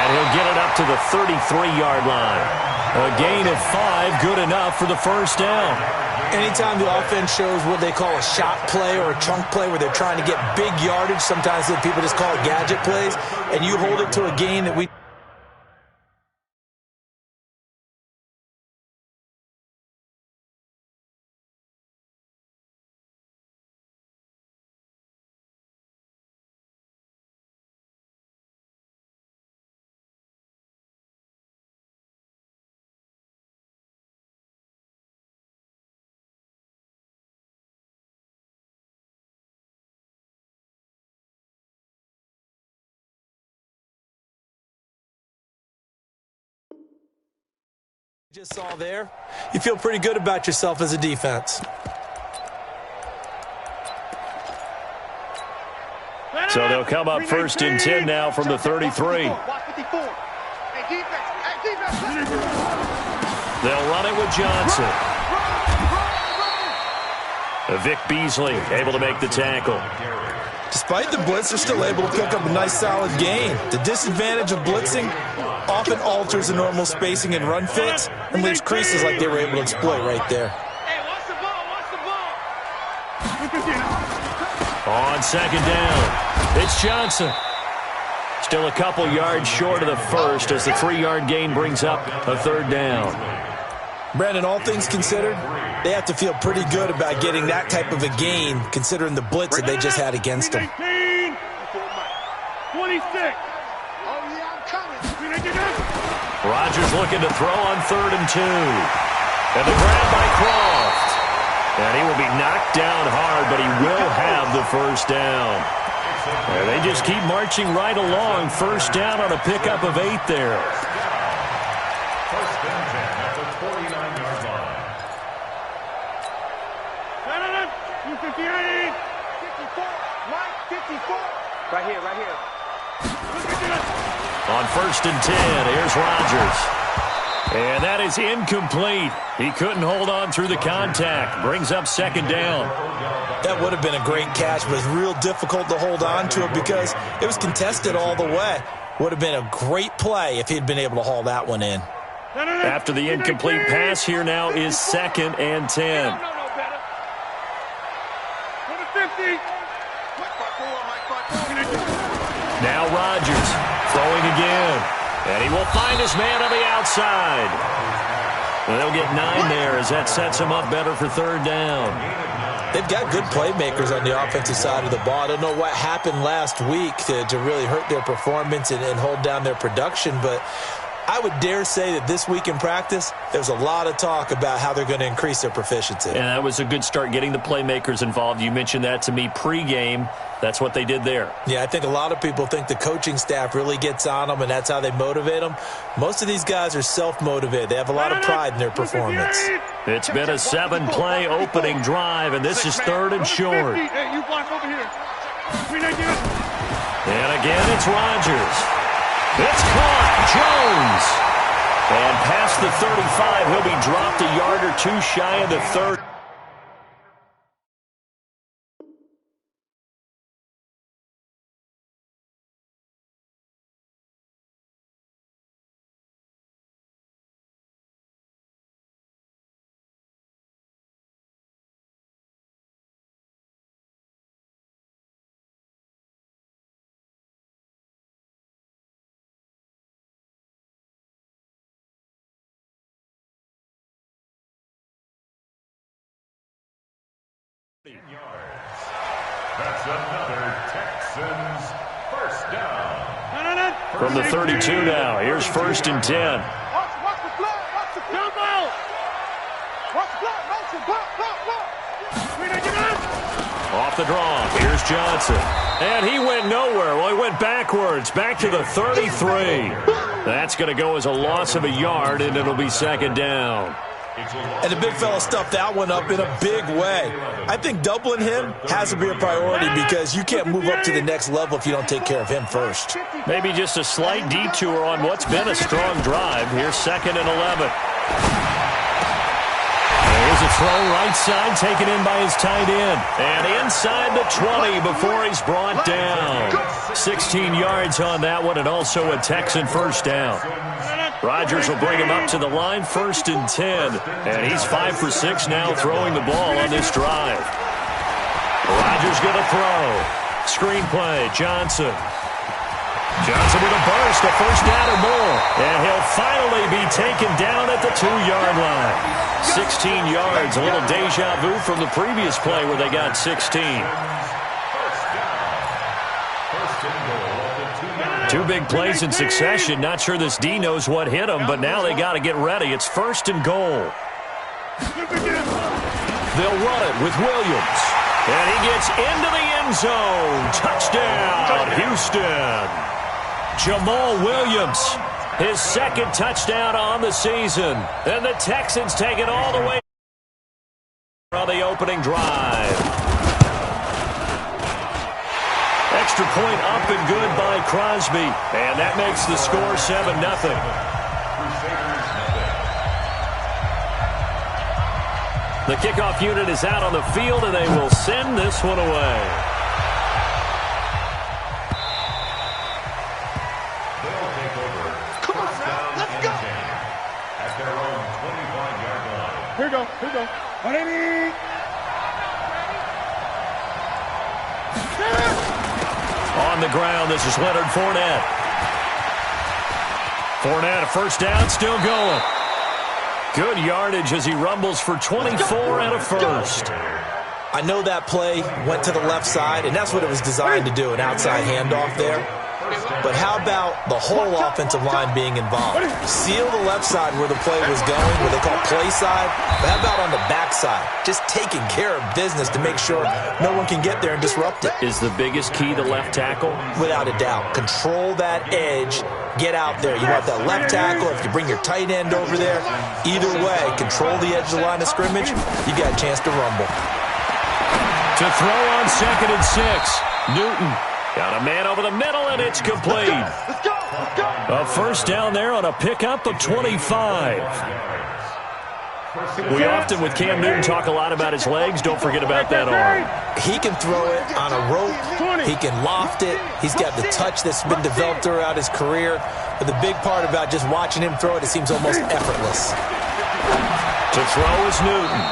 And he'll get it up to the 33-yard line. A gain of 5, good enough for the first down. Anytime the offense shows what they call a shot play or a chunk play where they're trying to get big yardage, sometimes people just call it gadget plays, and you hold it to a gain that we just saw there, you feel pretty good about yourself as a defense. So they'll come up 1st and 10 now from the 33. They'll run it with Johnson. Vic Beasley able to make the tackle. Despite the blitz, they're still able to pick up a nice solid gain. The disadvantage of blitzing often alters the normal spacing and run fits and leaves creases like they were able to exploit right there. On 2nd down, it's Johnson. Still a couple yards short of the first as the 3-yard gain brings up a 3rd down. Brandon, all things considered, they have to feel pretty good about getting that type of a gain considering the blitz that they just had against them. 26. Rodgers looking to throw on 3rd and 2. And the grab by Croft. And he will be knocked down hard, but he will have the first down. And they just keep marching right along. First down on a pickup of 8 there. First and 10 at the 49-yard line. 258. 54. Mike, 54. Right here, right here. On 1st and 10, here's Rodgers. And that is incomplete. He couldn't hold on through the contact. Brings up 2nd down. That would have been a great catch, but it's real difficult to hold on to it because it was contested all the way. Would have been a great play if he'd been able to haul that one in. After the incomplete pass, here now is 2nd and 10. Now Rodgers throwing again. And he will find his man on the outside. And they'll get 9 there as that sets him up better for 3rd down. They've got good playmakers on the offensive side of the ball. I don't know what happened last week to really hurt their performance and hold down their production, but I would dare say that this week in practice, there's a lot of talk about how they're going to increase their proficiency. And that was a good start getting the playmakers involved. You mentioned that to me pregame. That's what they did there. Yeah, I think a lot of people think the coaching staff really gets on them, and that's how they motivate them. Most of these guys are self-motivated. They have a lot of pride in their performance. It's been a 7-play opening drive, and this is 3rd and short. Hey, you block over here. And again, it's Rodgers. It's caught. Jones. And past the 35, he'll be dropped a yard or 2 shy of the 30. That's another Texans first down. From the 32 now, here's 1st and 10. Watch the block, watch the block. Watch the block, Off the draw, here's Johnson. And he went nowhere. Well, he went backwards, back to the 33. That's going to go as a loss of a yard, and it'll be 2nd down. And the big fella stuffed that one up in a big way. I think doubling him has to be a priority because you can't move up to the next level if you don't take care of him first. Maybe just a slight detour on what's been a strong drive. Here's 2nd and 11. Here's a throw right side taken in by his tight end. And inside the 20 before he's brought down. 16 yards on that one, and also a Texan first down. Rodgers will bring him up to the line, 1st and 10. And he's 5 for 6 now throwing the ball on this drive. Rodgers going to throw. Screenplay, Johnson. Johnson with a burst, a first down or more. And he'll finally be taken down at the 2-yard line. 16 yards, a little deja vu from the previous play where they got 16. 2 big plays in succession. Not sure this D knows what hit him, but now they got to get ready. It's 1st and goal. They'll run it with Williams. And he gets into the end zone. Touchdown, Houston. Jamal Williams, his 2nd touchdown on the season. And the Texans take it all the way on the opening drive. Extra point up and good by Crosby. And that makes the score 7-0. The kickoff unit is out on the field, and they will send this one away. They'll take over. Come on, let's go. At their own 25-yard line. Here we go. On the ground, this is Leonard Fournette. Fournette, a first down, still going. Good yardage as he rumbles for 24 and a first. I know that play went to the left side, and that's what it was designed to do, an outside handoff there. But how about the whole offensive line being involved? Seal the left side where the play was going, what they call play side. But how about on the back side? Just taking care of business to make sure no one can get there and disrupt it. Is the biggest key the left tackle? Without a doubt. Control that edge. Get out there. You want that left tackle. If you bring your tight end over there, either way, control the edge of the line of scrimmage, you got a chance to rumble. To throw on 2nd and 6. Newton. Got a man over the middle, and it's complete. Let's go. A first down there on a pickup of 25. We often, with Cam Newton, talk a lot about his legs. Don't forget about that arm. He can throw it on a rope. He can loft it. He's got the touch that's been developed throughout his career. But the big part about just watching him throw it, it seems almost effortless. To throw is Newton.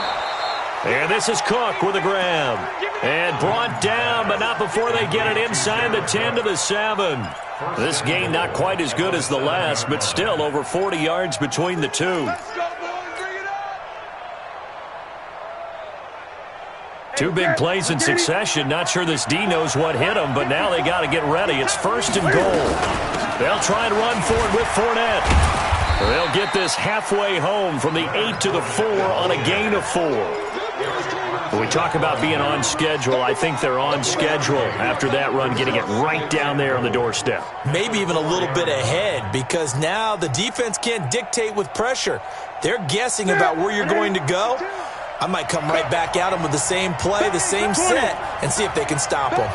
And this is Cook with a grab. And brought down, but not before they get it inside the 10 to the 7. This game not quite as good as the last, but still over 40 yards between the two. 2 big plays in succession. Not sure this D knows what hit them, but now they got to get ready. It's 1st and goal. They'll try and run for it with Fournette. They'll get this halfway home from the 8 to the 4 on a gain of 4. When we talk about being on schedule, I think they're on schedule after that run, getting it right down there on the doorstep. Maybe even a little bit ahead, because now the defense can't dictate with pressure. They're guessing about where you're going to go. I might come right back at them with the same play, the same set, and see if they can stop them.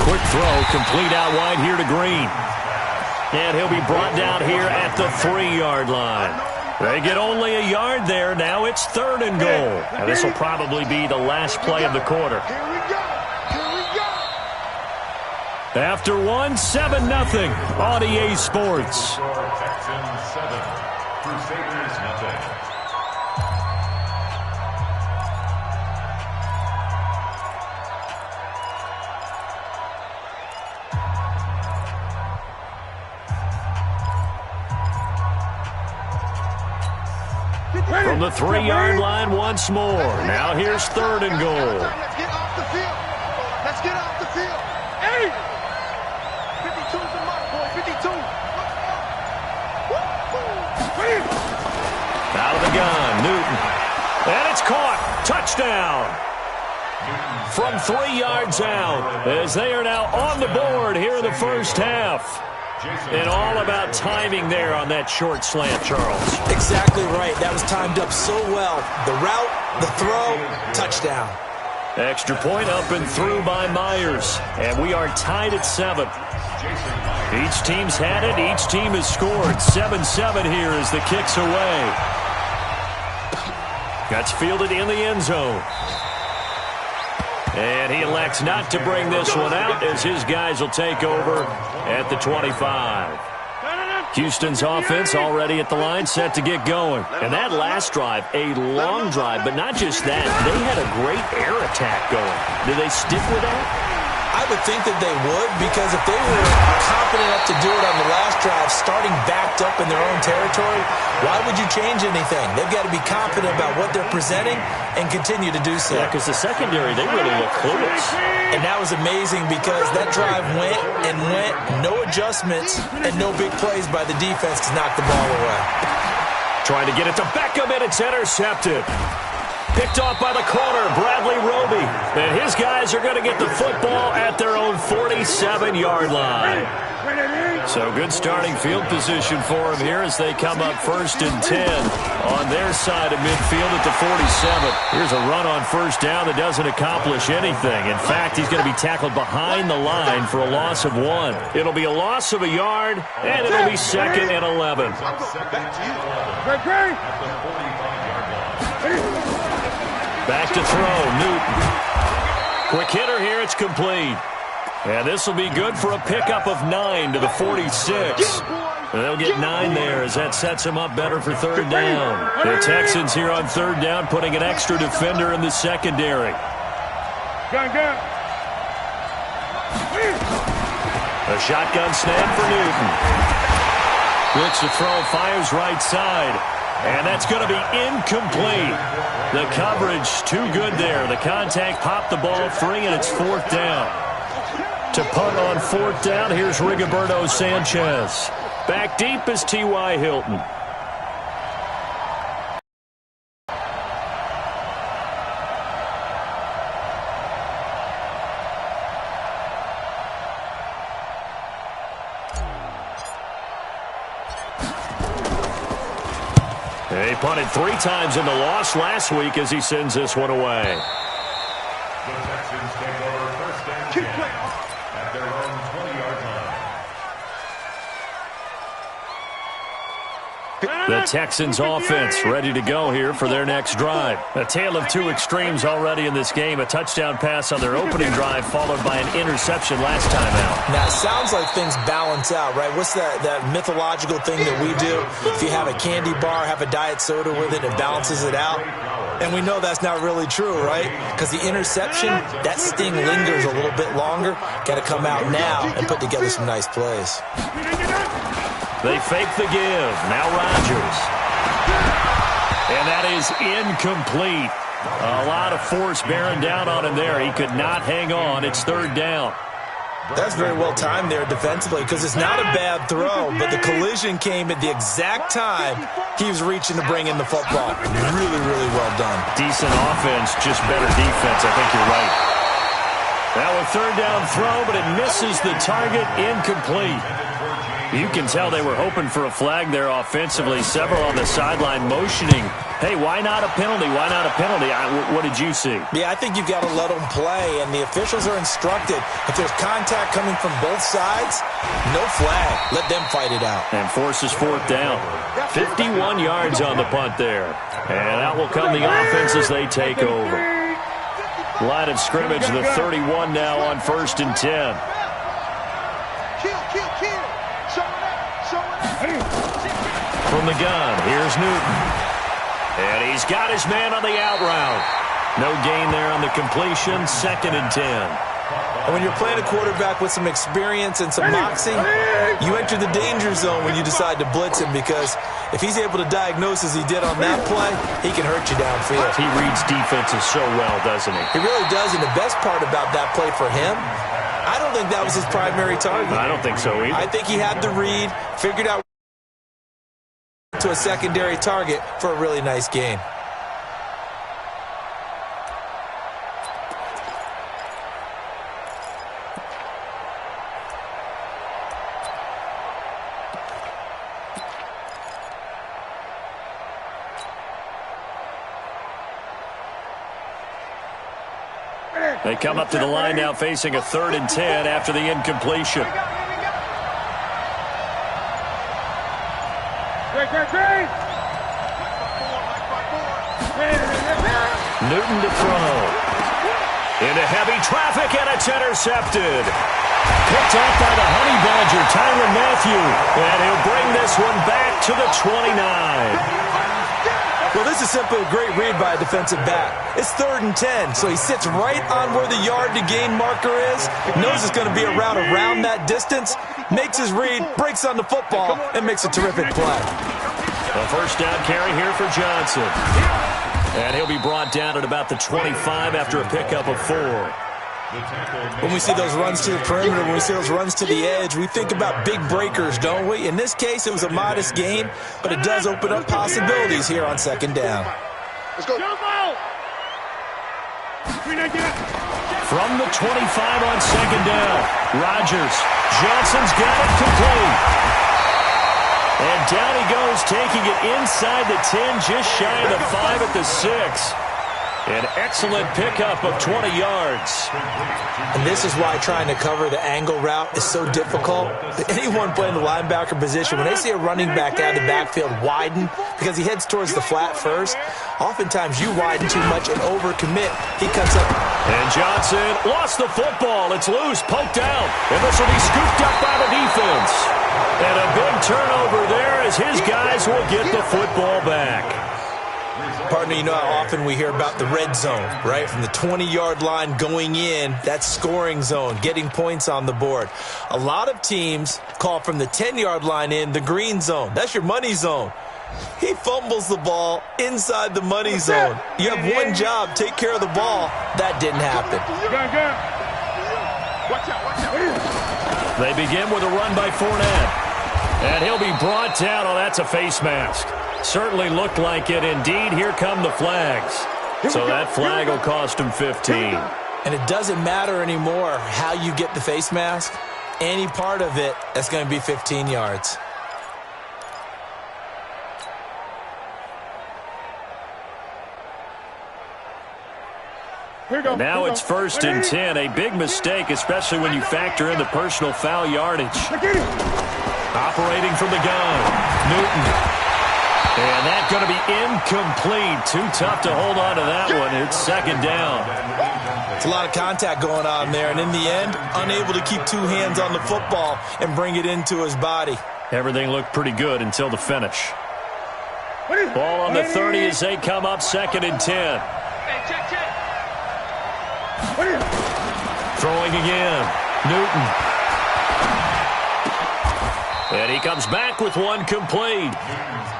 Quick throw, complete out wide here to Green. And he'll be brought down here at the 3-yard line. They get only a yard there. Now it's 3rd and goal. Now this will probably be the last play of the quarter. After 1, 7-0 on EA Sports. Texans 7, Crusaders nothing. From the 3-yard line once more. Now here's 3rd and goal. Let's get off the field. Let's get off the field. Hey! 52 is the mark, boy. 52. Out of the gun, Newton. And it's caught. Touchdown. From 3 yards out, as they are now on the board here in the first half. And all about timing there on that short slant, Charles. Exactly right. That was timed up so well. The route, the throw, touchdown. Extra point up and through by Myers. And we are tied at 7. Each team's had it. Each team has scored. 7-7 here as the kick's away. That's fielded in the end zone. And he elects not to bring this one out as his guys will take over at the 25. Houston's offense already at the line, set to get going. And that last drive, a long drive, but not just that. They had a great air attack going. Do they stick with that? I would think that they would, because if they were confident enough to do it on the last drive, starting backed up in their own territory, why would you change anything? They've got to be confident about what they're presenting and continue to do so. Yeah, because the secondary, they really look clueless. And that was amazing because that drive went and went, no adjustments and no big plays by the defense to knock the ball away. Trying to get it to Beckham, and it's intercepted. Picked off by the corner, Bradley Roby. And his guys are going to get the football at their own 47-yard line. So good starting field position for him here as they come up 1st and 10 on their side of midfield at the 47. Here's a run on first down that doesn't accomplish anything. In fact, he's going to be tackled behind the line for a loss of 1. It'll be a loss of a yard, and it'll be 2nd and 11. Back to throw, Newton. Quick hitter here, it's complete. And this will be good for a pickup of 9 to the 46. And they'll get 9 there as that sets them up better for 3rd down. The Texans here on 3rd down putting an extra defender in the secondary. A shotgun snap for Newton. Looks to throw, fires right side. And that's going to be incomplete. The coverage too good there. The contact popped the ball free, and it's 4th down. To punt on 4th down, here's Rigoberto Sanchez. Back deep is T.Y. Hilton. He punted 3 times in the loss last week as he sends this one away. The Texans take over 1st and 10 at their own 20-yard line. The Texans offense ready to go here for their next drive. A tale of 2 extremes already in this game. A touchdown pass on their opening drive followed by an interception last time out. Now, it sounds like things balance out, right? What's that mythological thing that we do? If you have a candy bar, have a diet soda with it, it balances it out. And we know that's not really true, right? Because the interception, that sting lingers a little bit longer. Got to come out now and put together some nice plays. They fake the give. Now Rodgers. And that is incomplete. A lot of force bearing down on him there. He could not hang on. It's 3rd down. That's very well timed there defensively because it's not a bad throw, but the collision came at the exact time he was reaching to bring in the football. Really, really well done. Decent offense, just better defense. I think you're right. Now a 3rd down throw, but it misses the target. Incomplete. You can tell they were hoping for a flag there offensively. Several on the sideline motioning. Hey, why not a penalty? Why not a penalty? What did you see? Yeah, I think you've got to let them play, and the officials are instructed. If there's contact coming from both sides, no flag. Let them fight it out. And forces 4th down. 51 yards on the punt there. And out will come the offense as they take over. Line of scrimmage, the 31 now on 1st and 10. From the gun, here's Newton. And he's got his man on the out route. No gain there on the completion, 2nd and 10. And when you're playing a quarterback with some experience and some moxie, you enter the danger zone when you decide to blitz him because if he's able to diagnose as he did on that play, he can hurt you downfield. He reads defenses so well, doesn't he? He really does, and the best part about that play for him, I don't think that was his primary target. I don't think so either. I think he had the read, figured out to a secondary target for a really nice gain. They come up to the line now facing a 3rd and 10 after the incompletion. Newton to throw. Into heavy traffic, and it's intercepted. Picked off by the Honey Badger, Tyrann Mathieu. And he'll bring this one back to the 29. Well, this is simply a great read by a defensive back. It's 3rd and 10, so he sits right on where the yard-to-gain marker is, knows it's going to be a route around that distance, makes his read, breaks on the football, and makes a terrific play. A first down carry here for Johnson. And he'll be brought down at about the 25 after a pickup of 4. When we see those runs to the perimeter, when we see those runs to the edge, we think about big breakers, don't we? In this case, it was a modest gain, but it does open up possibilities here on 2nd down. Let's go. From the 25 on 2nd down, Rodgers. Johnson's got it complete. And down he goes, taking it inside the 10, just shy of the 5 at the 6. An excellent pickup of 20 yards. And this is why trying to cover the angle route is so difficult. Anyone playing the linebacker position, when they see a running back out of the backfield widen because he heads towards the flat first, oftentimes you widen too much and overcommit. He cuts up. And Johnson lost the football. It's loose, poked out. And this will be scooped up by the defense. And a big turnover there as his guys will get the football back. Partner, you know how often we hear about the red zone, right? From the 20-yard line going in, that's scoring zone, getting points on the board. A lot of teams call from the 10-yard line in the green zone. That's your money zone. He fumbles the ball inside the money zone. You have one job, take care of the ball. That didn't happen. They begin with a run by Fournette. And he'll be brought down. Oh, that's a face mask. Certainly looked like it. Indeed, here come the flags. So that flag will cost him 15. And it doesn't matter anymore how you get the face mask. Any part of it, that's going to be 15 yards. Now it's 1st and 10. A big mistake, especially when you factor in the personal foul yardage. Operating from the gun, Newton. And that's going to be incomplete. Too tough to hold on to that one. It's 2nd down. It's a lot of contact going on there. And in the end, unable to keep 2 hands on the football and bring it into his body. Everything looked pretty good until the finish. Ball on the 30 as they come up 2nd and 10. Throwing again. Newton. And he comes back with one complete.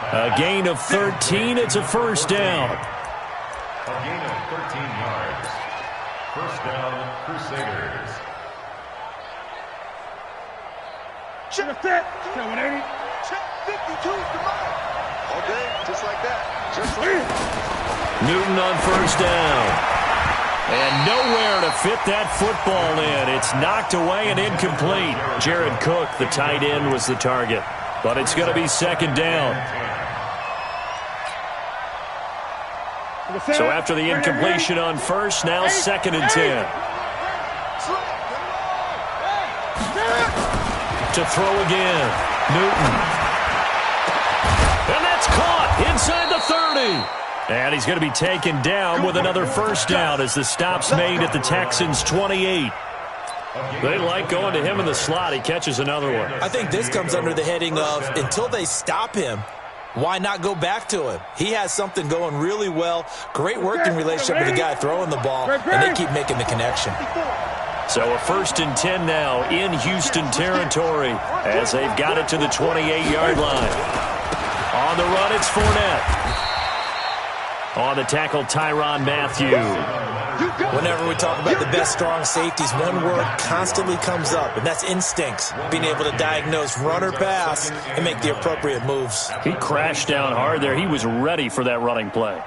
A gain of 13. It's a first down. A gain of 13 yards. First down, Crusaders. Check that. 180. Check 52 is the mark. All day, just like that. Just like that. Newton on first down. And nowhere to fit that football in. It's knocked away and incomplete. Jared Cook, the tight end, was the target. But it's going to be 2nd down. So after the incompletion on first, now 2nd and 10. To throw again. Newton. And that's caught inside the 30. And he's going to be taken down with another first down as the stop's made at the Texans' 28. They like going to him in the slot. He catches another one. I think this comes under the heading of until they stop him, why not go back to him? He has something going really well. Great working relationship with the guy throwing the ball, and they keep making the connection. So a 1st and 10 now in Houston territory as they've got it to the 28-yard line. On the run, it's Fournette. On the tackle, Tyrann Mathieu. Whenever we talk about the best strong safeties, one word constantly comes up, and that's instincts. Being able to diagnose run or pass and make the appropriate moves. He crashed down hard there. He was ready for that running play.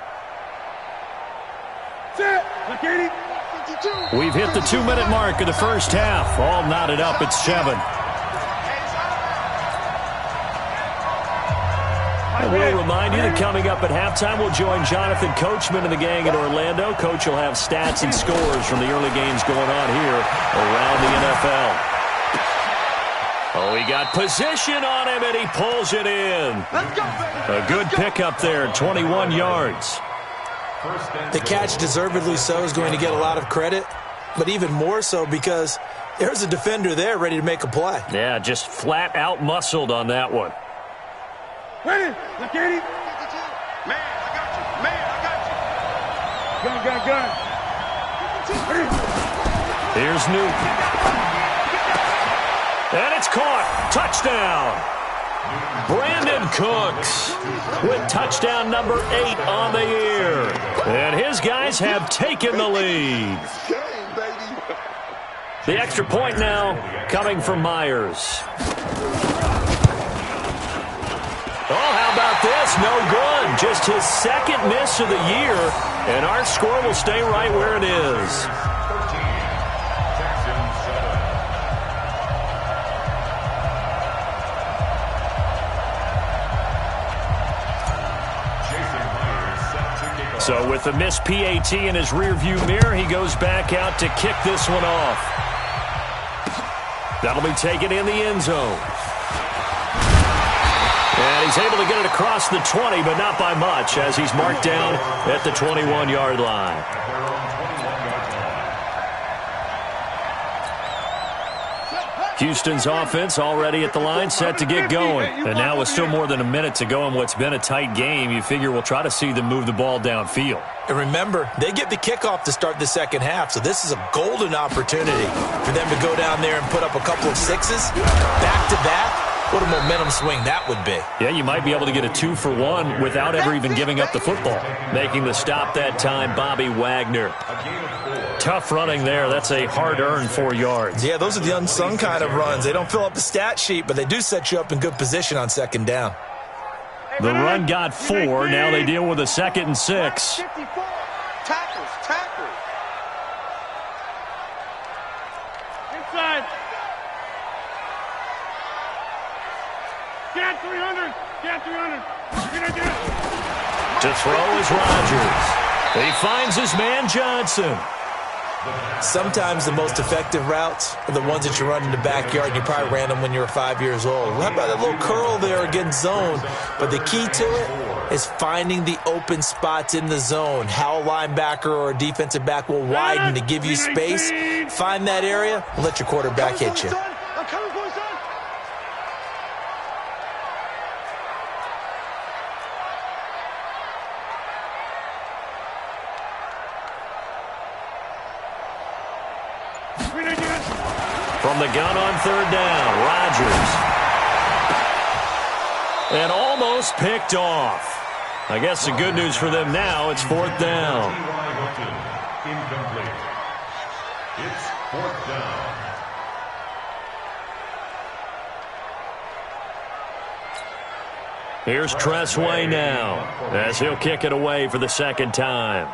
We've hit the 2-minute mark of the first half. All knotted up at 7. And we'll remind you that coming up at halftime, we'll join Jonathan Coachman and the gang in Orlando. Coach will have stats and scores from the early games going on here around the NFL. Oh, he got position on him, and he pulls it in. A good pickup there, 21 yards. The catch, deservedly so, is going to get a lot of credit, but even more so because there's a defender there ready to make a play. Yeah, just flat out muscled on that one. Ready, look at him. Man, I got you. Man, I got you. Gun. Here's Newton. And it's caught. Touchdown. Brandon Cooks with touchdown number 8 on the year. And his guys have taken the lead. The extra point now coming from Myers. Oh, how about this? No good. Just his second miss of the year, and our score will stay right where it is. So with the missed PAT in his rearview mirror, he goes back out to kick this one off. That'll be taken in the end zone. And he's able to get it across the 20, but not by much, as he's marked down at the 21-yard line. Houston's offense already at the line, set to get going. And now with still more than a minute to go in what's been a tight game, you figure we'll try to see them move the ball downfield. And remember, they get the kickoff to start the second half, so this is a golden opportunity for them to go down there and put up a couple of sixes. Back-to-back. What a momentum swing that would be. Yeah, you might be able to get a 2-for-1 without ever even giving up the football. Making the stop that time, Bobby Wagner. Tough running there. That's a hard-earned 4 yards. Yeah, those are the unsung kind of runs. They don't fill up the stat sheet, but they do set you up in good position on second down. The run got 4. Now they deal with a 2nd and 6. Tackles. Inside. Get 300. To throw is Rodgers. He finds his man Johnson. Sometimes the most effective routes are the ones that you run in the backyard. You probably ran them when you were 5 years old. How about that little curl there against zone? But the key to it is finding the open spots in the zone. How a linebacker or a defensive back will widen to give you space. Find that area and let your quarterback hit you. From the gun on 3rd down, Rodgers. And almost picked off. I guess the good news for them now, it's 4th down. Incomplete. It's 4th down. Here's Tressway now, as he'll kick it away for the 2nd time.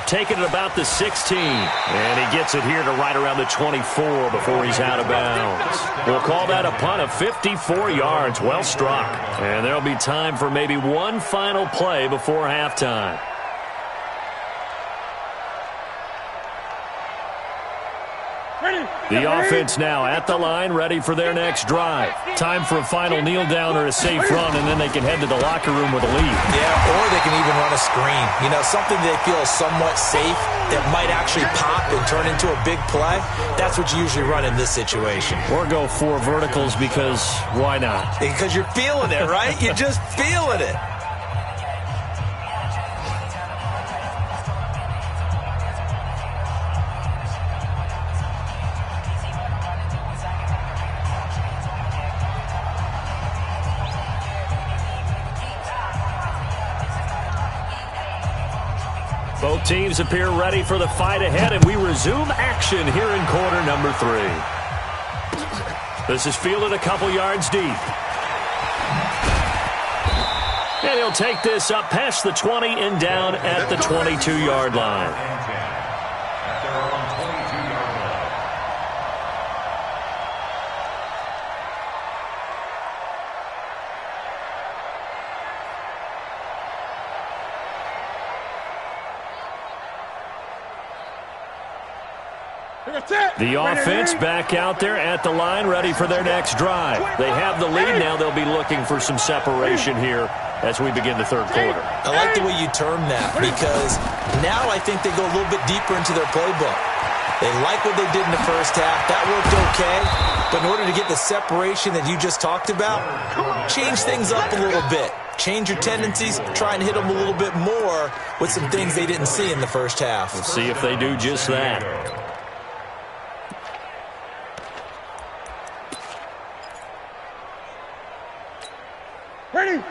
Taking it about the 16. And he gets it here to right around the 24 before he's out of bounds. We'll call that a punt of 54 yards. Well struck. And there'll be time for maybe one final play before halftime. The offense now at the line, ready for their next drive. Time for a final kneel down or a safe run, and then they can head to the locker room with a lead. Yeah, or they can even run a screen. You know, something they feel is somewhat safe that might actually pop and turn into a big play. That's what you usually run in this situation. Or go 4 verticals because why not? Because you're feeling it, right? You're just feeling it. Both teams appear ready for the fight ahead, and we resume action here in quarter number 3. This is fielded a couple yards deep. And he'll take this up past the 20 and down at the 22-yard line. At their own 22-yard line. The offense back out there at the line, ready for their next drive. They have the lead now. They'll be looking for some separation here as we begin the third quarter. I like the way you term that, because now I think they go a little bit deeper into their playbook. They like what they did in the first half. That worked okay. But in order to get the separation that you just talked about, change things up a little bit. Change your tendencies, try and hit them a little bit more with some things they didn't see in the first half. We'll see if they do just that.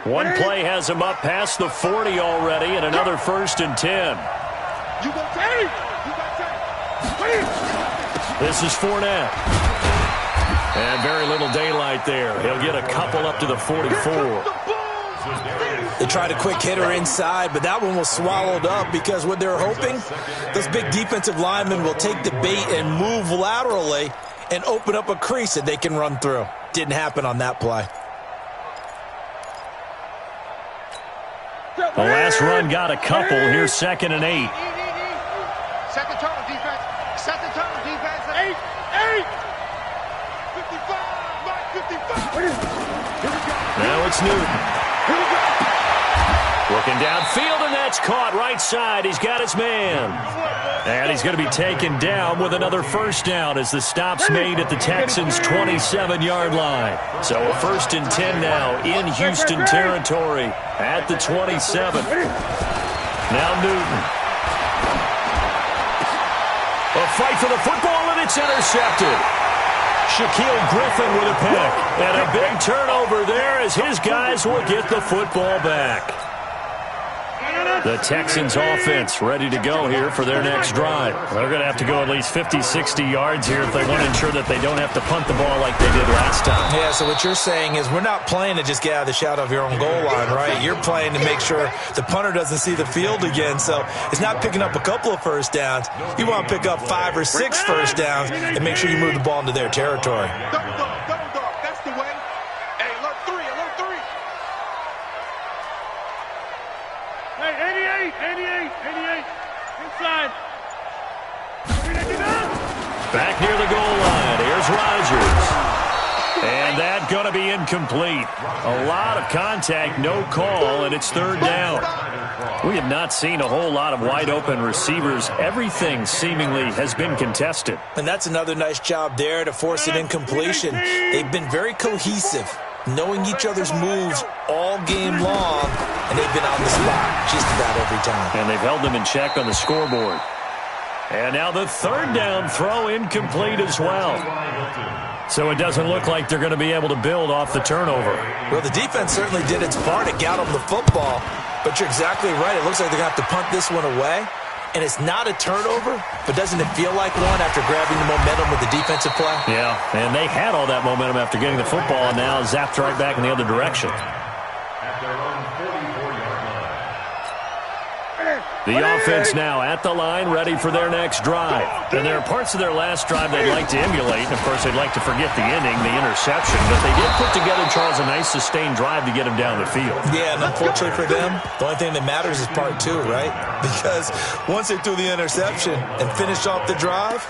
One play has him up past the 40 already, and another 1st and 10. This is Fournette. And very little daylight there. He'll get a couple up to the 44. They tried a quick hitter inside, but that one was swallowed up because what they're hoping, those big defensive linemen will take the bait and move laterally and open up a crease that they can run through. Didn't happen on that play. The last run got a couple. Here's 2nd and 8. Second turn defense. Second turn defense. 8. 55. Now it's Newton. Looking downfield, and that's caught right side. He's got his man. And he's going to be taken down with another 1st down as the stop's made at the Texans' 27-yard line. So a 1st and 10 now in Houston territory at the 27. Now Newton. A fight for the football, and it's intercepted. Shaquille Griffin with a pick. And a big turnover there as his guys will get the football back. The Texans offense ready to go here for their next drive. They're going to have to go at least 50, 60 yards here if they want to ensure that they don't have to punt the ball like they did last time. Yeah, so what you're saying is we're not playing to just get out of the shadow of your own goal line, right? You're playing to make sure the punter doesn't see the field again. So it's not picking up a couple of 1st downs. You want to pick up 5 or 6 1st downs and make sure you move the ball into their territory. Double dog. That's the way. Hey, alert 3. Hey, 88. Inside. Back near the goal line. Here's Rodgers. And that's going to be incomplete. A lot of contact, no call, and it's 3rd down. We have not seen a whole lot of wide-open receivers. Everything seemingly has been contested. And that's another nice job there to force an incompletion. They've been very cohesive, knowing each other's moves all game long, and they've been on the spot just about every time. And they've held them in check on the scoreboard. And now the 3rd down throw incomplete as well. So it doesn't look like they're going to be able to build off the turnover. Well, the defense certainly did its part to get them the football, but you're exactly right. It looks like they're going to have to punt this one away. And it's not a turnover, but doesn't it feel like one after grabbing the momentum with the defensive play? Yeah, and they had all that momentum after getting the football and now zapped right back in the other direction. At their own 44-yard line. The offense now at the line, ready for their next drive. And there are parts of their last drive they'd like to emulate. And, of course, they'd like to forget the inning, the interception. But they did put together, Charles, a nice sustained drive to get them down the field. Yeah, and unfortunately for them, the only thing that matters is part 2, right? Because once they threw the interception and finished off the drive,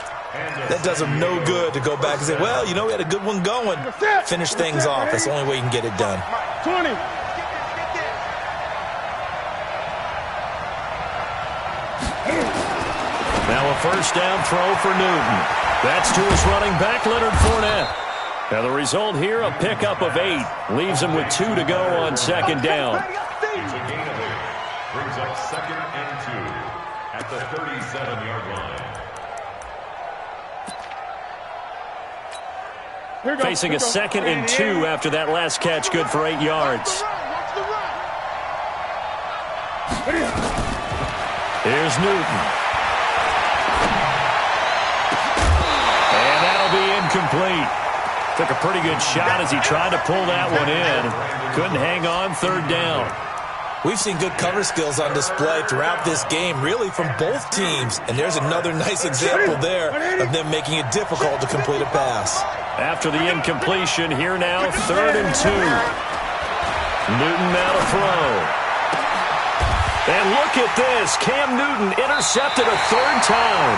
that does them no good to go back and say, well, you know, we had a good one going. Finish things off. That's the only way you can get it done. 20. Now a 1st down throw for Newton. That's to his running back, Leonard Fournette. Now the result here, a pickup of 8. Leaves him with 2 to go on 2nd down. It's a gain of 8. Brings up 2nd and 2 at the 37-yard line. Facing a 2nd and 2 after that last catch, good for 8 yards. Here's Newton. And that'll be incomplete. Took a pretty good shot as he tried to pull that one in. Couldn't hang on, 3rd down. We've seen good cover skills on display throughout this game, really from both teams. And there's another nice example there of them making it difficult to complete a pass. After the incompletion, here now, 3rd and 2. Newton now to throw. And look at this. Cam Newton intercepted a 3rd time.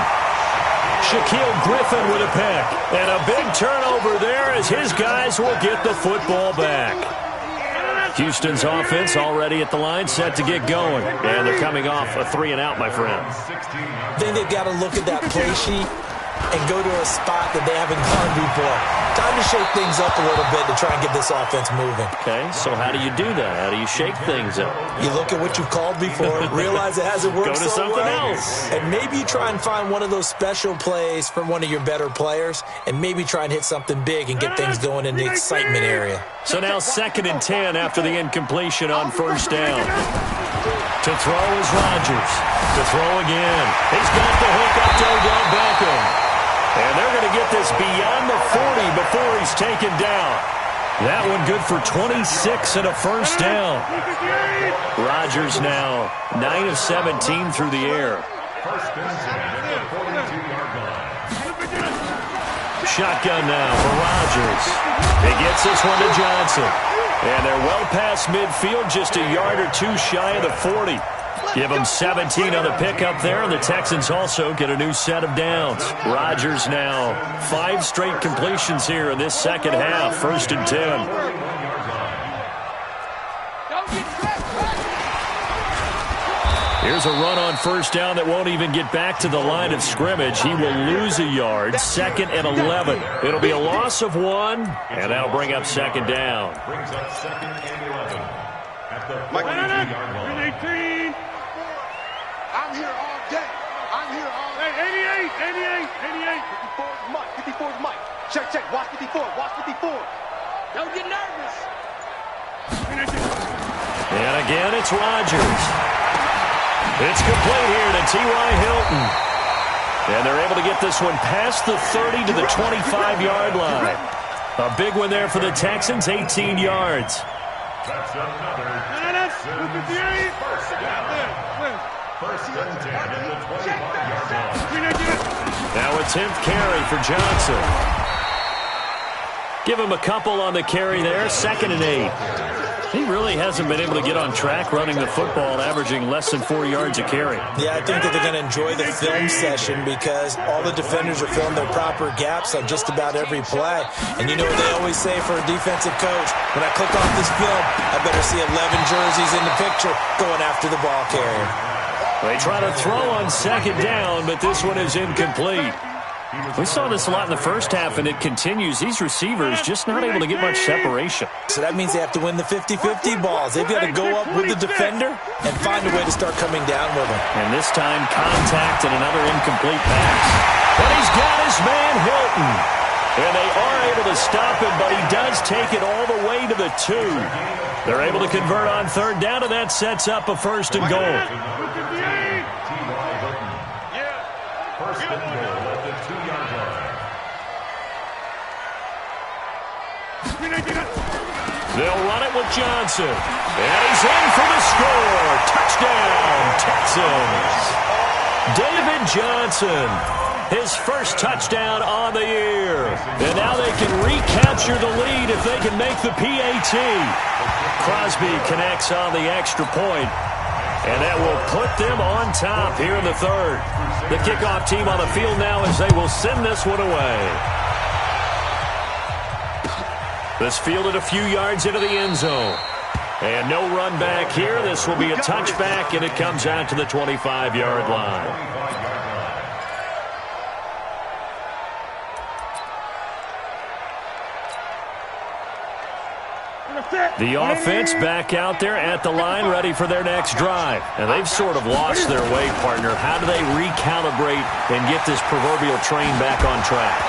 Shaquille Griffin with a pick. And a big turnover there as his guys will get the football back. Houston's offense already at the line, set to get going. And they're coming off a 3-and-out, my friend. I think they've got to look at that play sheet and go to a spot that they haven't gone before. Time to shake things up a little bit to try and get this offense moving. Okay, so how do you do that? How do you shake things up? You look at what you've called before, realize it hasn't worked so well. Go to something else. And maybe you try and find one of those special plays from one of your better players, and maybe try and hit something big and get things going in the excitement area. So now 2nd and 10 after the incompletion on 1st down. To throw is Rodgers. To throw again. He's got the hook up to Odell Beckham. And they're going to get this beyond the 40 before he's taken down. That one good for 26 and a 1st down. Rodgers now 9 of 17 through the air. 1st and 10 at the 42-yard line. Shotgun now for Rodgers. He gets this one to Johnson. And they're well past midfield, just a yard or two shy of the 40. Give them 17 on the pickup there, and the Texans also get a new set of downs. Rodgers now 5 straight completions here in this 2nd half, 1st and 10. Here's a run on 1st down that won't even get back to the line of scrimmage. He will lose a yard, 2nd and 11. It'll be a loss of 1, and that'll bring up 2nd down. Brings up 2nd and 11 at the 42-yard line. I'm here all day. I'm here all day. 88. 54 is Mike. 54 is Mike. Check. Watch 54. Watch 54. Don't get nervous. And again, it's Rodgers. It's complete here to T.Y. Hilton. And they're able to get this one past the 30 to the 25-yard line. A big one there for the Texans, 18 yards. That's another Texans first down. 1st and 10 at the 25-yard line. Now a 10th carry for Johnson. Give him a couple on the carry there, 2nd and 8. He really hasn't been able to get on track running the football, averaging less than 4 yards a carry. Yeah, I think that they're going to enjoy the film session because all the defenders are filling their proper gaps on just about every play. And you know what they always say for a defensive coach? When I click off this film, I better see 11 jerseys in the picture going after the ball carrier. They try to throw on 2nd down, but this one is incomplete. We saw this a lot in the 1st half, and it continues. These receivers just not able to get much separation. So that means they have to win the 50-50 balls. They've got to go up with the defender and find a way to start coming down with them. And this time, contact and another incomplete pass. But he's got his man, Hilton. And they are able to stop him, but he does take it all the way to the 2. They're able to convert on 3rd down, and that sets up a 1st and goal. First and goal at the 2-yard line. They'll run it with Johnson. And he's in for the score. Touchdown, Texans. David Johnson, his 1st touchdown on the year. And now they can recapture the lead if they can make the PAT. Crosby connects on the extra point. And that will put them on top here in the 3rd. The kickoff team on the field now as they will send this one away. This fielded a few yards into the end zone. And no run back here. This will be a touchback, and it comes out to the 25-yard line. The offense back out there at the line, ready for their next drive. And they've sort of lost their way, partner. How do they recalibrate and get this proverbial train back on track?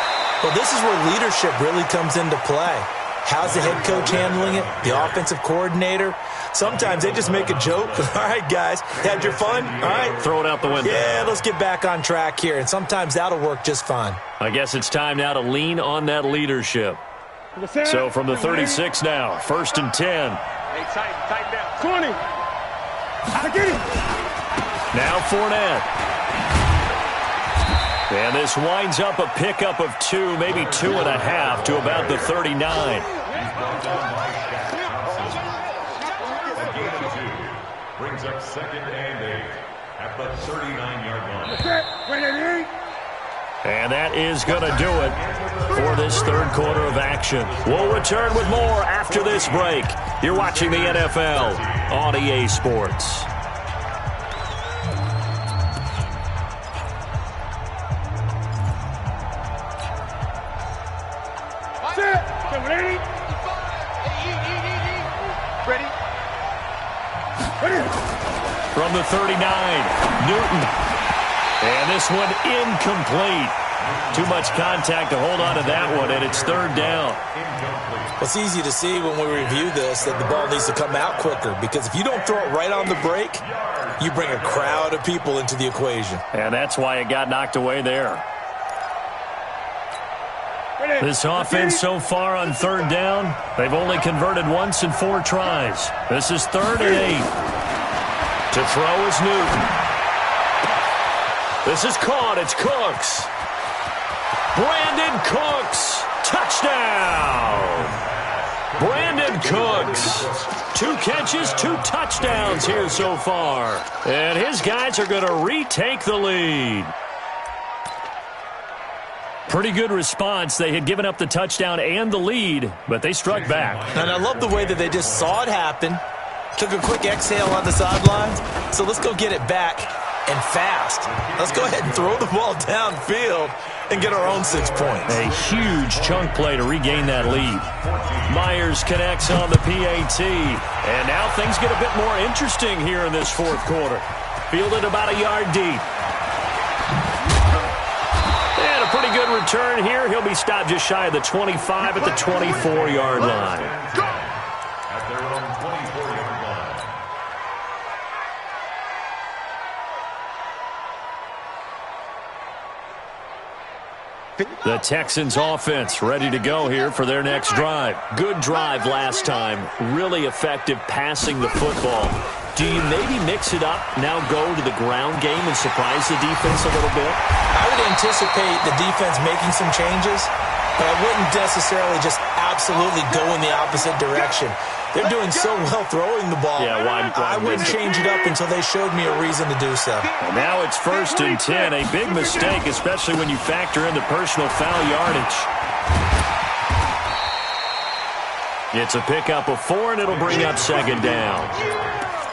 Well, this is where leadership really comes into play. How's the head coach handling it? The offensive coordinator? Sometimes they just make a joke. All right, guys, had your fun? All right. Throw it out the window. Yeah, let's get back on track here. And sometimes that'll work just fine. I guess it's time now to lean on that leadership. So from the 36 now, 1st and 10. Hey, tighten down. 20. I get it. Now Fournette. And this winds up a pickup of 2, maybe 2.5 to about the 39. Brings up 2nd and 8 at the 39-yard line. And that is going to do it for this third quarter of action. We'll return with more after this break. You're watching the NFL on EA Sports. From the 39, Newton. And this one incomplete. Too much contact to hold on to that one, and it's third down. Well, it's easy to see when we review this that the ball needs to come out quicker, because if you don't throw it right on the break, you bring a crowd of people into the equation. And that's why it got knocked away there. This offense so far on third down, they've only converted once in 4 tries. This is 3rd and 8. To throw is Newton. This is caught. It's Cooks. Brandon Cooks. Touchdown. Brandon Cooks. 2 catches, 2 touchdowns here so far. And his guys are going to retake the lead. Pretty good response. They had given up the touchdown and the lead, but they struck back. And I love the way that they just saw it happen, took a quick exhale on the sidelines. So let's go get it back and fast. Let's go ahead and throw the ball downfield and get our own 6 points. A huge chunk play to regain that lead. Myers connects on the PAT. And now things get a bit more interesting here in this fourth quarter. Fielded about a yard deep. And a pretty good return here. He'll be stopped just shy of the 25 at the 24-yard line. At their own 24-yard line. The Texans offense ready to go here for their next drive. Good drive last time. Really effective passing the football. Do you maybe mix it up, now go to the ground game and surprise the defense a little bit? I would anticipate the defense making some changes, but I wouldn't necessarily just absolutely go in the opposite direction. They're doing so well throwing the ball. Yeah, why I wouldn't change it up until they showed me a reason to do so. And now it's 1st and 10. A big mistake, especially when you factor in the personal foul yardage. It's a pickup of 4, and it'll bring up 2nd down.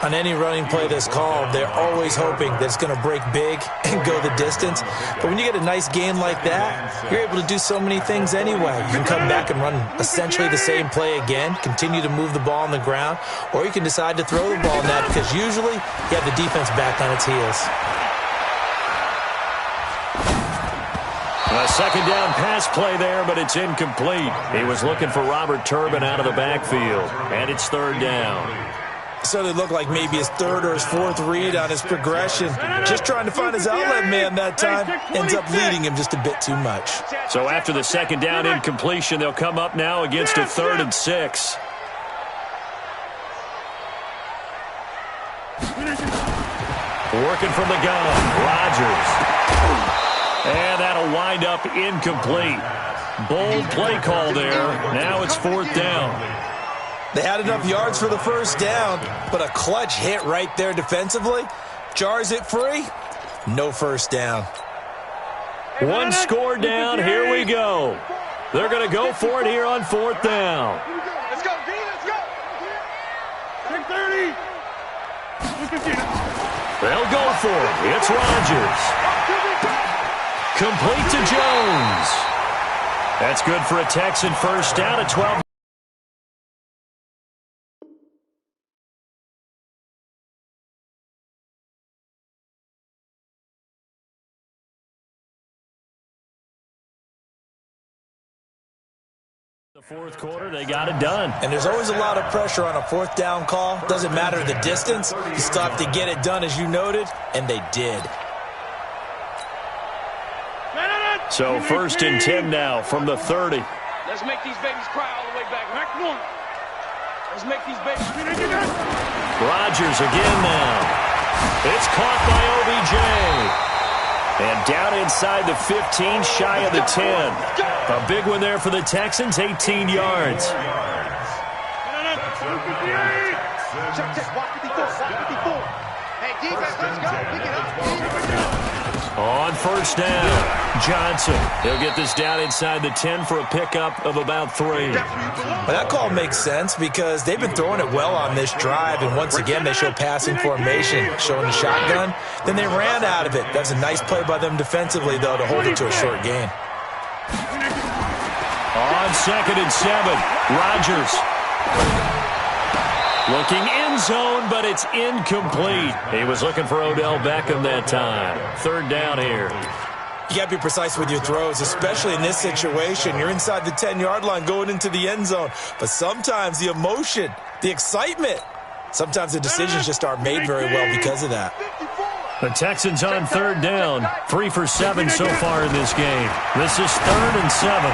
On any running play that's called, they're always hoping that it's going to break big and go the distance. But when you get a nice gain like that, you're able to do so many things anyway. You can come back and run essentially the same play again, continue to move the ball on the ground, or you can decide to throw the ball in that, because usually you have the defense back on its heels. A 2nd down pass play there, but it's incomplete. He was looking for Robert Turbin out of the backfield, and it's 3rd down. So it looked like maybe his 3rd or his 4th read on his progression. Just trying to find his outlet man that time. Ends up leading him just a bit too much. So after the 2nd down incompletion, they'll come up now against a 3rd and 6. Working from the gun, Rodgers. And that'll wind up incomplete. Bold play call there. Now it's 4th down. They had enough yards for the 1st down, but a clutch hit right there defensively jars it free. No 1st down. 1 score down. Here we go. They're going to go for it here on 4th down. Let's go, D, let's go. 6:30. They'll go for it. It's Rodgers. Complete to Jones. That's good for a Texan 1st down at 12. The fourth quarter, they got it done. And there's always a lot of pressure on a 4th down call. Doesn't matter the distance. You still have to get it done, as you noted, and they did. So 1st and 10 now from the 30. Let's make these babies cry all the way back. Come on. Let's make these babies. Rodgers again now. It's caught by OBJ. And down inside the 15, shy of the 10. A big one there for the Texans, 18 yards. On first down, Johnson. He'll get this down inside the 10 for a pickup of about 3. Well, that call makes sense because they've been throwing it well on this drive, and once again they show passing formation, showing the shotgun. Then they ran out of it. That's a nice play by them defensively, though, to hold it to a short gain. On 2nd and 7, Rodgers. Looking end zone, but it's incomplete. He was looking for Odell Beckham that time. 3rd down here. You got to be precise with your throws, especially in this situation. You're inside the 10-yard line going into the end zone. But sometimes the emotion, the excitement, sometimes the decisions just aren't made very well because of that. The Texans on 3rd down. 3 for 7 so far in this game. This is 3rd and 7.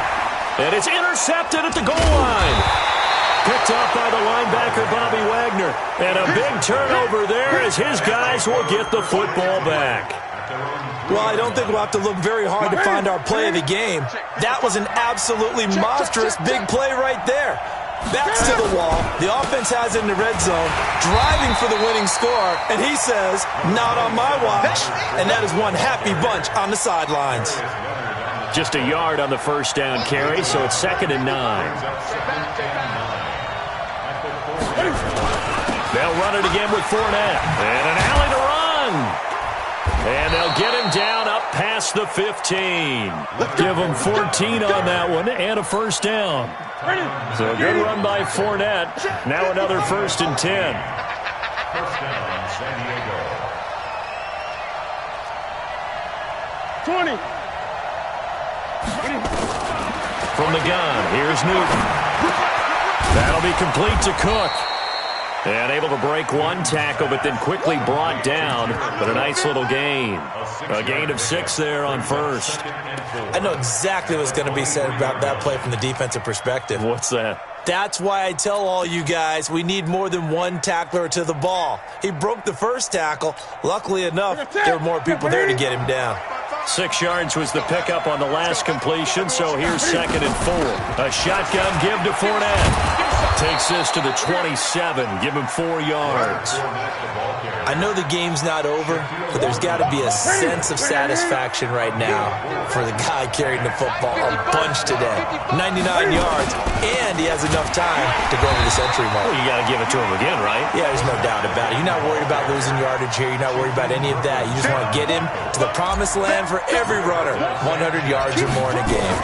And it's intercepted at the goal line. Picked off by the linebacker, Bobby Wagner. And a big turnover there as his guys will get the football back. Well, I don't think we'll have to look very hard to find our play of the game. That was an absolutely monstrous big play right there. Backs to the wall. The offense has it in the red zone, driving for the winning score. And he says, not on my watch. And that is one happy bunch on the sidelines. Just a yard on the first down carry, so it's 2nd and 9. They'll run it again with Fournette. And an alley to run. And they'll get him down up past the 15. Give him 14 on that one and a first down. So a good run by Fournette. Now another 1st and 10. First down, San Diego. 20. From the gun, here's Newton. That'll be complete to Cook. And able to break one tackle, but then quickly brought down. But a nice little gain. A gain of 6 there on first. I know exactly what's going to be said about that play from the defensive perspective. What's that? That's why I tell all you guys we need more than one tackler to the ball. He broke the first tackle. Luckily enough, there were more people there to get him down. 6 yards was the pickup on the last completion, so here's 2nd and 4. A shotgun give to Fournette. Takes this to the 27. Give him 4 yards. I know the game's not over, but there's got to be a sense of satisfaction right now for the guy carrying the football a bunch today. 99 yards, and he has enough time to go over the century mark. Well, you got to give it to him again, right? Yeah, there's no doubt about it. You're not worried about losing yardage here. You're not worried about any of that. You just want to get him to the promised land for every runner. 100 yards or more in a game.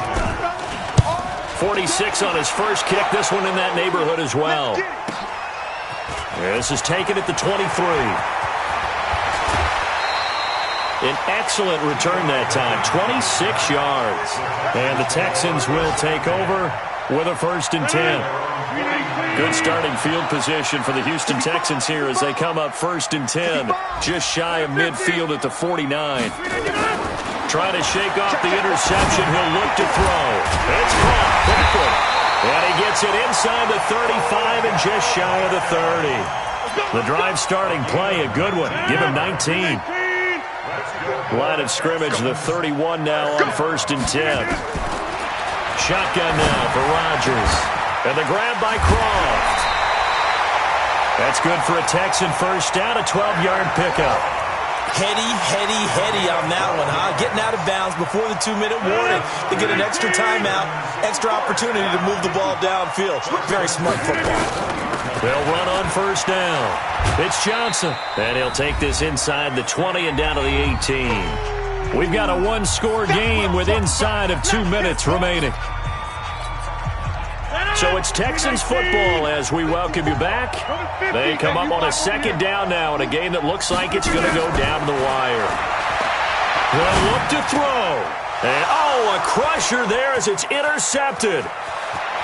46 on his first kick. This one in that neighborhood as well. This is taken at the 23. An excellent return that time. 26 yards. And the Texans will take over with a 1st and 10. Good starting field position for the Houston Texans here as they come up 1st and 10. Just shy of midfield at the 49. Trying to shake off the interception. He'll look to throw. It's caught. Backward. And he gets it inside the 35 and just shy of the 30. The drive starting play, a good one. Give him 19. Line of scrimmage, the 31 now on 1st and 10. Shotgun now for Rodgers. And the grab by Croft. That's good for a Texan first down, a 12-yard pickup. Heady on that one, huh? Getting out of bounds before the 2-minute warning. They get an extra timeout, extra opportunity to move the ball downfield. Very smart football. They'll run on first down. It's Johnson. And he'll take this inside the 20 and down to the 18. We've got a one-score game with inside of 2 minutes remaining. So it's Texans football as we welcome you back. They come up on a 2nd down now in a game that looks like it's going to go down the wire. They'll look to throw. And, a crusher there as it's intercepted.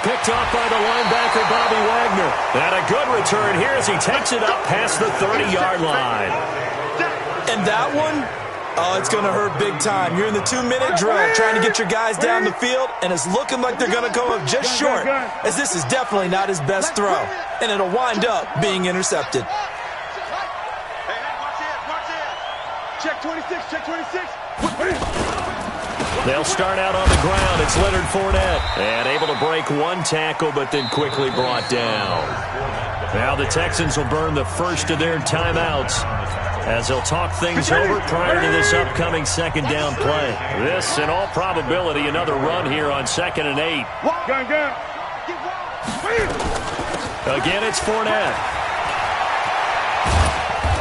Picked off by the linebacker, Bobby Wagner. And a good return here as he takes it up past the 30-yard line. And that one? Oh, it's going to hurt big time. You're in the 2-minute drill trying to get your guys down the field, and it's looking like they're going to come up just short, as this is definitely not his best throw, and it'll wind up being intercepted. Check 26, check 26. They'll start out on the ground. It's Leonard Fournette. And able to break one tackle, but then quickly brought down. Now the Texans will burn the first of their timeouts as they'll talk things over prior to this upcoming second down play. This, in all probability, another run here on 2nd and 8. Again, it's Fournette.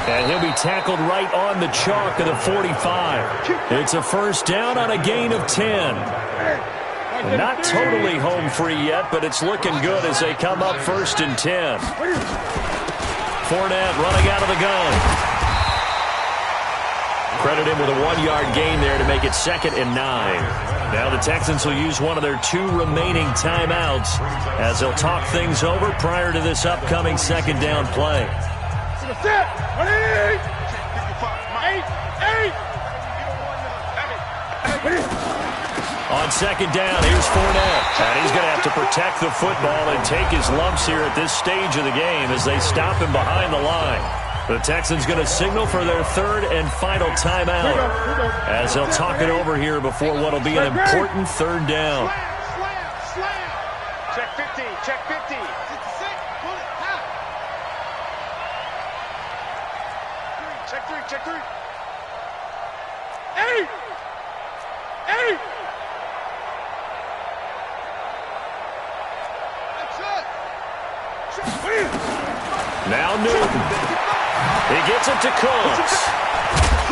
And he'll be tackled right on the chalk of the 45. It's a first down on a gain of 10. Not totally home free yet, but it's looking good as they come up 1st and 10. Fournette running out of the gun. Credit him with a 1-yard gain there to make it 2nd and 9. Now the Texans will use one of their 2 remaining timeouts as they'll talk things over prior to this upcoming second down play. On second down, here's Fournette. And he's going to have to protect the football and take his lumps here at this stage of the game as they stop him behind the line. The Texans going to signal for their 3rd and final timeout as they'll talk it over here before what will be an important 3rd down. Check 15, check 15. Check 3, check 3. 8! 8! Now Newton. He gets it to Cooks.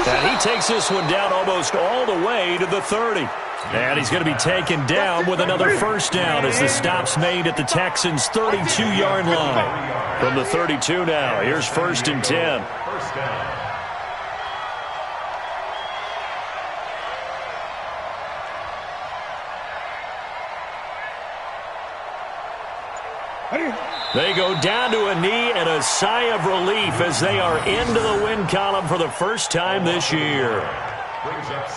And he takes this one down almost all the way to the 30. And he's going to be taken down with another first down as the stop's made at the Texans' 32-yard line. From the 32 now, here's 1st and 10. First down. They go down to a knee and a sigh of relief as they are into the win column for the first time this year.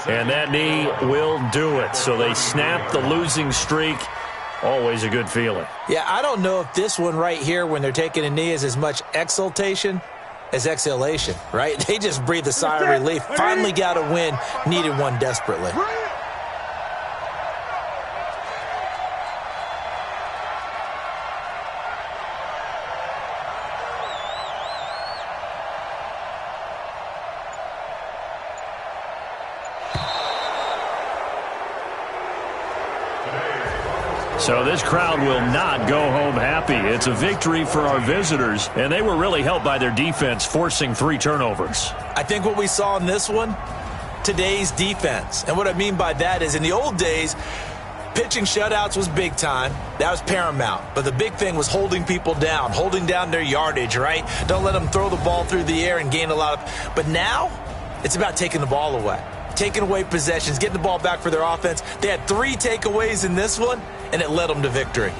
And that knee will do it. So they snap the losing streak. Always a good feeling. Yeah, I don't know if this one right here when they're taking a knee is as much exultation as exhalation, right? They just breathe a sigh of relief. Finally got a win, needed one desperately. So this crowd will not go home happy. It's a victory for our visitors, and they were really helped by their defense forcing 3 turnovers. I think what we saw in this one, today's defense. And what I mean by that is in the old days, pitching shutouts was big time. That was paramount. But the big thing was holding people down, holding down their yardage, right? Don't let them throw the ball through the air and gain a lot of. But now it's about taking the ball away, taking away possessions, getting the ball back for their offense. They had 3 takeaways in this one, and it led them to victory.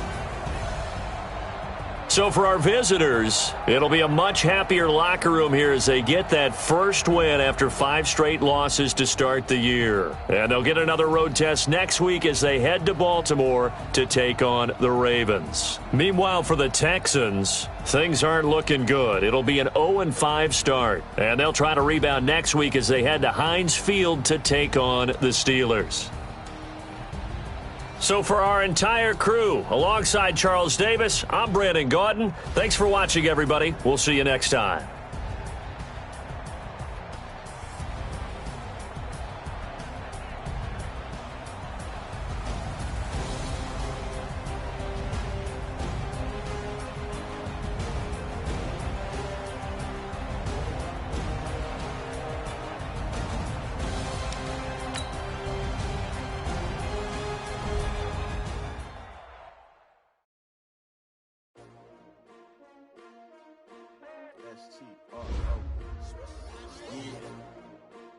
So for our visitors, it'll be a much happier locker room here as they get that first win after 5 straight losses to start the year. And they'll get another road test next week as they head to Baltimore to take on the Ravens. Meanwhile, for the Texans, things aren't looking good. It'll be an 0-5 start. And they'll try to rebound next week as they head to Heinz Field to take on the Steelers. So for our entire crew, alongside Charles Davis, I'm Brandon Gaudin. Thanks for watching, everybody. We'll see you next time.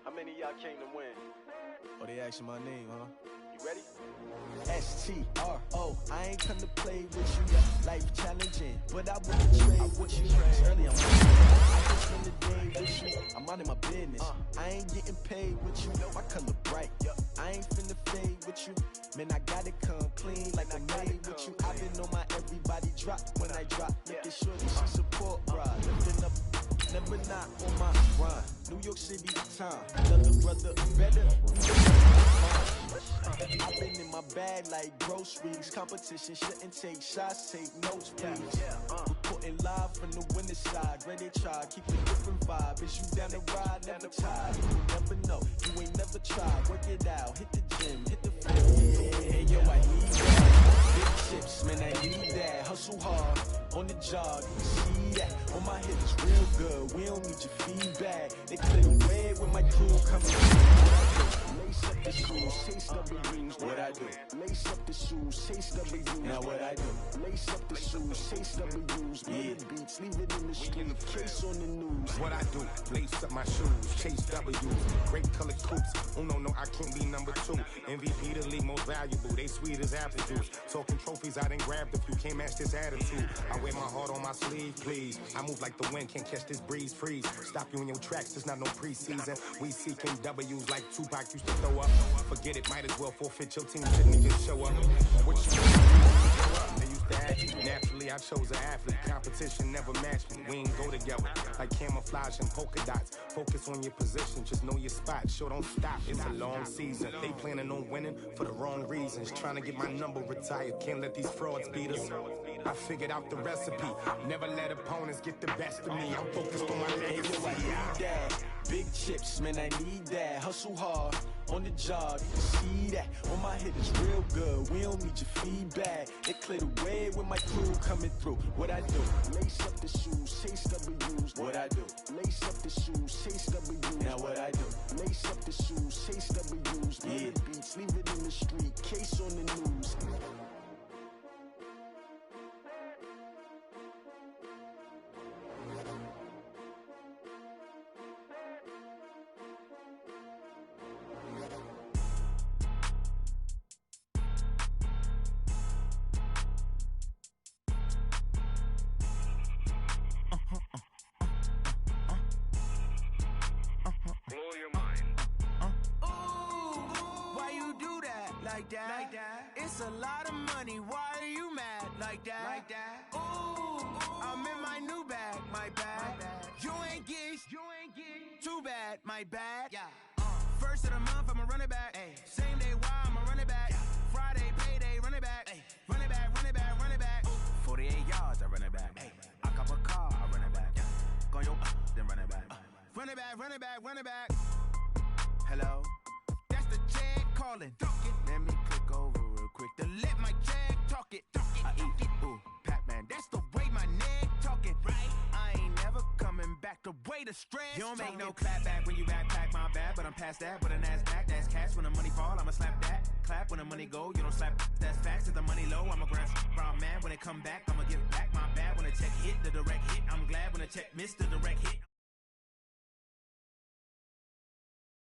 How many of y'all came to win? Oh, they asking my name, huh? You ready? S-T-R-O, I ain't come to play with you. Life challenging, but I wouldn't trade with you. Early I'm just in the day with you. I'm out of my business. I ain't getting paid with you. My color bright. I ain't finna fade with you. Man, I gotta come clean like I made with you. I've been on my everybody drop when I drop. Making sure that she support, bro. Lifting up, never never not on my grind. New York City time, another brother better. I've been in my bag like groceries. Competition shouldn't take shots, take notes, please. Reporting live from the winter side. Ready to try, keep a different vibe. Is you down the ride, never tired. You never know, you ain't never tried. Work it out, hit the gym, hit the field. Hey, yo, I need that. Big chips, man, I need that. Hustle hard, on the job, you see that. On my hip is real good, we don't need your feedback. They clear the way when my crew coming in. Lace up the shoes, chase W's, what I do. Lace up the shoes, chase W's, now what I do. Lace up the shoes, chase W's, yeah. Beats, leave it in the street, case on the news. What I do, lace up my shoes, chase W's, great colored coops. Oh no, I can't be number 2. MVP the league most valuable, they sweet as apple juice. Talking trophies, I done grabbed a few, can't match this attitude. I wear my heart on my sleeve, please. I move like the wind, can't catch this breeze, freeze. Stop you in your tracks, there's not no preseason. We seeking W's like Tupac used to throw up. Forget it, might as well forfeit your team, shouldn't even show up. What you they used to ask me. Naturally, I chose an athlete. Competition never matched me. We ain't go together like camouflage and polka dots. Focus on your position, just know your spot. Sure, don't stop. It's a long season. They planning on winning for the wrong reasons. Trying to get my number retired. Can't let these frauds beat us. I figured out the recipe. Never let opponents get the best of me. I'm focused on my legacy. I need that. Big chips, man, I need that. Hustle hard, on the job, you can see that. On my hit is real good, we don't need your feedback. They clear the way when my crew coming through. What I do, lace up the shoes, chase W's. What I do, lace up the shoes, chase W's. Now what I do, lace up the shoes, chase W's. Yeah, beats, leave it in the street, case on the news. Like that. It's a lot of money. Why are you mad like that? Ooh, I'm in my new bag, my bad. You ain't getting too bad, my bad. Yeah. First of the month, I'ma run it back. Ay. Same day, why I'ma run it back. Yeah. Friday, payday, run it back. Ay. Run it back, run it back, run it back. 48 yards, I run it back. Ay. I cop a car, I run it back. Yeah. Go yo, then run it back. Run it back, run it back, run it back. Hello? That's the check calling. Let me click over real quick to let my check talk it. I eat it, ooh, Pac-Man. That's the way my neck talking. Right? I ain't never coming back the way the stress. You don't make no clap back when you backpack, my bad. But I'm past that with an ass back. That's cash when the money fall. I'ma slap that. Clap when the money go. You don't slap. That's facts. If the money low, I'ma grab brown man. When it come back, I'ma give back my bad. When the check hit, the direct hit. I'm glad when the check missed the direct hit.